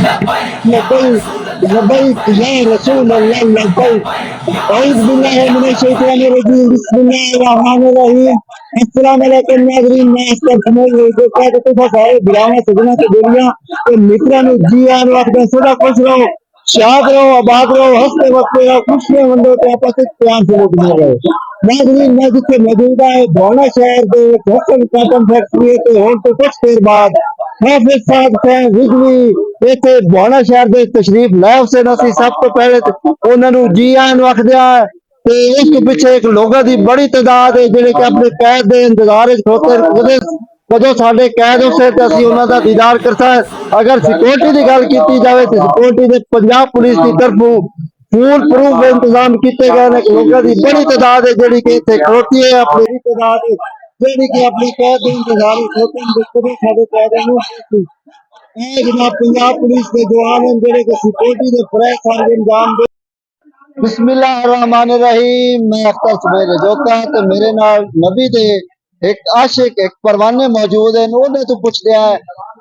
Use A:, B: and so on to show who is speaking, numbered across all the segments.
A: لبيك لبيك يا رسول الله لبيك. أعوذ بالله من الشيطان الرجيم. بسم الله الرحمن الرحيم. السلام علیکم ناظرین، میں اس وقت جو کہتے تو سارے بلانا سجنا سے بولیا تو مترا نو جی آن وقت سدا خوش رہو، شاد رہو، آباد رہو، ہنستے وقت رہو، خوشیاں منڈو تو آپس پیار سے لوگ مل رہے. ناظرین میں جتنے موجودہ ہے بھونا شہر کے حسن کاٹن فیکٹری تو ہوں تو کچھ دیر بعد حافظ صاحب سے وجلی اتنے بھونا شہر کے تشریف لے اسے نسی سب تو پہلے انہوں نے جی آن وقت دیا ہے. اس کے پیچھے ایک لوگوں کی بڑی تعداد ہے جڑے کہ اپنے قید کے انتظار کھڑوتے کدو سارے قید اسے تو اسی انہوں کا دیدار کرتا ہے. اگر سیکورٹی کی گل کی جائے تو سیکورٹی کے پنجاب پولیس کی طرفوں فول پروف انتظام کیتے گئے ہیں. لوگوں کی بڑی تعداد ہے جڑی کہ اتنے کھڑوتی ہے، اپنی تعداد ہے جڑی کہ اپنی قید کے انتظار کھڑوتے ہیں. کدو سارے قید جناب پنجاب پولیس کے جوان ہیں جڑے کہ سیکورٹی کے فریش سارے انجام دے. بسم اللہ الرحمن الرحیم. میں اختر سبیر جوتا تو میرے نال نبی دے ایک عاشق ایک پروانے موجود ہیں. انہوں تو پوچھ دیا ہے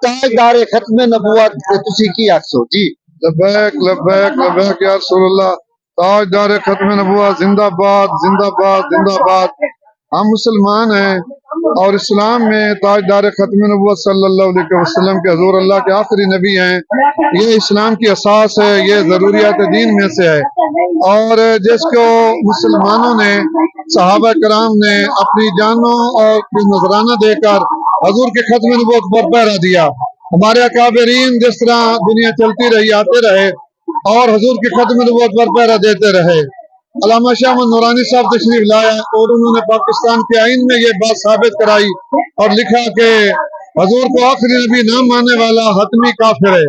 A: تاجدار ختم نبوت تسی کی آکھسو جی؟
B: لبیک لبیک لبیک یا رسول اللہ. تاجدار ختم نبوت زندہ باد زندہ باد زندہ باد. ہم مسلمان ہیں اور اسلام میں تاجدار ختم نبوت صلی اللہ علیہ وسلم کے حضور اللہ کے آخری نبی ہیں. یہ اسلام کی اساس ہے، یہ ضروریات دین میں سے ہے. اور جس کو مسلمانوں نے صحابہ کرام نے اپنی جانوں اور نذرانہ دے کر حضور کے ختم نبوت پر پہرا دیا. ہمارے اکابرین جس طرح دنیا چلتی رہی آتے رہے اور حضور کے ختم نبوت پر پہرا دیتے رہے. علامہ شاہ محمد نورانی صاحب تشریف لایا اور انہوں نے پاکستان کے آئین میں یہ بات ثابت کرائی اور لکھا کہ حضور کو آخری نبی نہ ماننے والا حتمی کافر ہے.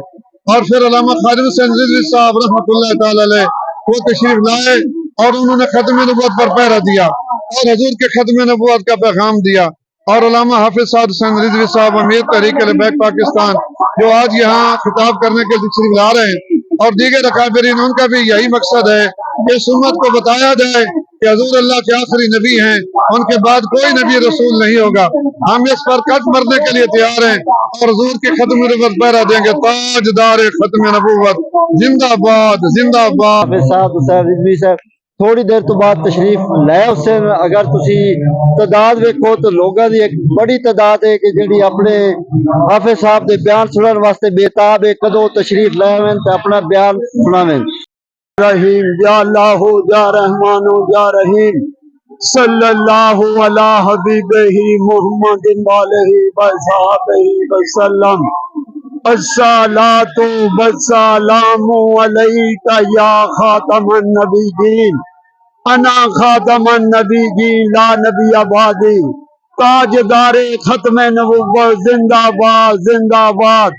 B: اور پھر علامہ خادم حسین رضوی صاحب رحمۃ اللہ تعالی علیہ وہ تشریف لائے اور انہوں نے ختم نبوت پر پہرا دیا اور حضور کے ختم نبوت کا پیغام دیا. اور علامہ حافظ سعد حسین رضوی صاحب امیر تحریک لبیک پاکستان جو آج یہاں خطاب کرنے کے لیے تشریف لا رہے ہیں اور دیگر اکابرین ان کا بھی یہی مقصد ہے کہ اس امت کو بتایا جائے کہ حضور اللہ کے آخری نبی ہیں، ان کے بعد کوئی نبی رسول نہیں ہوگا. ہم اس پر کٹ مرنے کے لیے تیار ہیں اور حضور کے ختم نبوت پہرا دیں گے. تاجدار ختم نبوت زندہ باد زندہ باد.
A: حافظ صاحب حسین رضوی صاحب تھوڑی دیر تو بعد تشریف لے اسے. اگر تسی تعداد ویکھو تو لوگوں کی ایک بڑی تعداد ہے کہ جڑی اپنے حافظ صاحب دے بیان سنن واسطے بےتاب ہے کدو تشریف لے آویں تے اپنا بیان سناویں. رحیم یا اللہ یا رحمان یا رحیم صلی اللہ علی حبیبہ محمد علیہ وصحبہ وسلم. الصلاۃ والسلام علیک یا خاتم النبیین انا خاتم النبیین لا نبی بعدی. تاجدار ختم نبوت زندہ باد زندہ باد.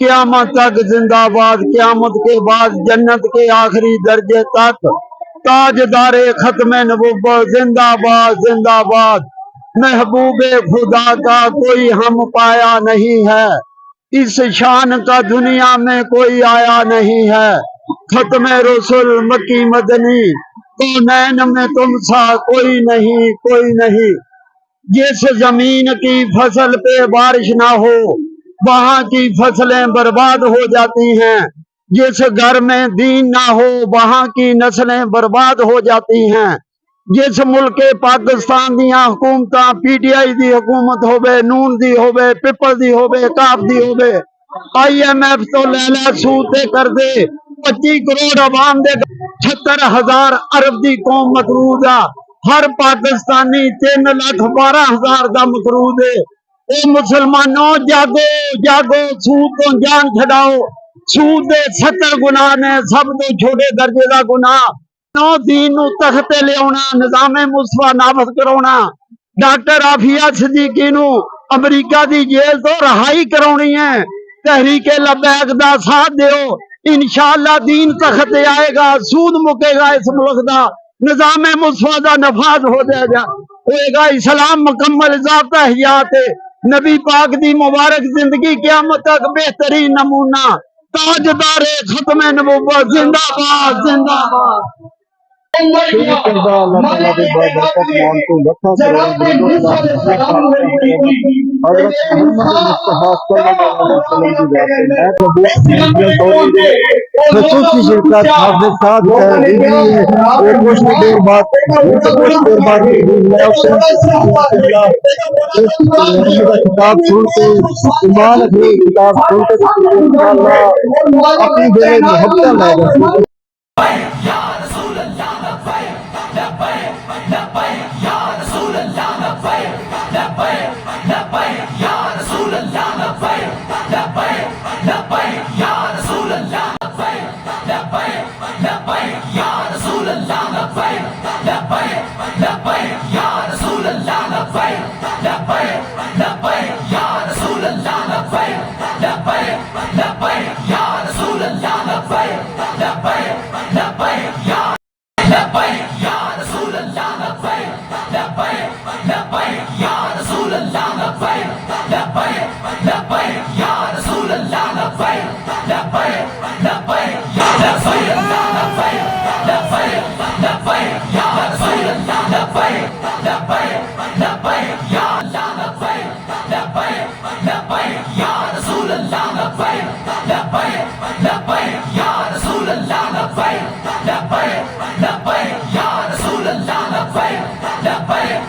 A: قیامت تک زندہ باد، قیامت کے بعد جنت کے آخری درجے تک. تاجدار ختم نبوت زندہ باد زندہ باد. محبوب خدا کا کوئی ہم پایا نہیں ہے، اس شان کا دنیا میں کوئی آیا نہیں ہے. ختم رسول مکی مدنی کونین میں تم سا کوئی نہیں کوئی نہیں. جس زمین کی فصل پہ بارش نہ ہو وہاں کی فصلیں برباد ہو جاتی ہیں. جس گھر میں دین نہ ہو وہاں کی نسلیں برباد ہو جاتی ہیں. جس ملک پاکستان دیاں حکومتاں پی ٹی آئی دی حکومت ہوے، نون دی ہوے، پیپل دی ہوے، کاف دی ہوے، آئی ایم ایف تو لے لے سود تے کر دے 25 کروڑ عوام دے 76,000 ارب دی قوم مقروض آ. ہر پاکستانی 3,12,000 دا مقروض ہے. اے مسلمانوں جاگو جاگو، سود تو جان چھڈاؤ. سود دے 70 گناہ نے، سب تو چھوٹے درجے دا گناہ نو دین نو تختے لے آنا، نظام مصطفیٰ نافذ کرونا. ڈاکٹر عافیہ صدیقی نو امریکہ دی جیل تو رہائی کرونی ہے. تحریک لبیک دا ساتھ دیو، انشاءاللہ دین تختے آئے گا، سود مکے گا اس ملک دا، نظام مصطفیٰ دا نفاذ ہو جائے گا، ہوئے گا اسلام مکمل ذات حیات. نبی پاک دی مبارک زندگی قیامت تک بہترین نمونہ. تاجدار ختم نبوت زندہ باد زندہ باد. شروع کردہ اللہ تعالیٰ کے برکت مان کو لکھاں کروڑاں درود حضرت محمد مصطفیٰ صلی اللہ علیہ وسلم کی ذات میں خصوصی شرکت حافظ صاحب کچھ دیر بعد کتاب چھوڑ کے ایمان اپنی کتاب چھوڑ کے اپنی دل محبت لے گئے
C: لبیک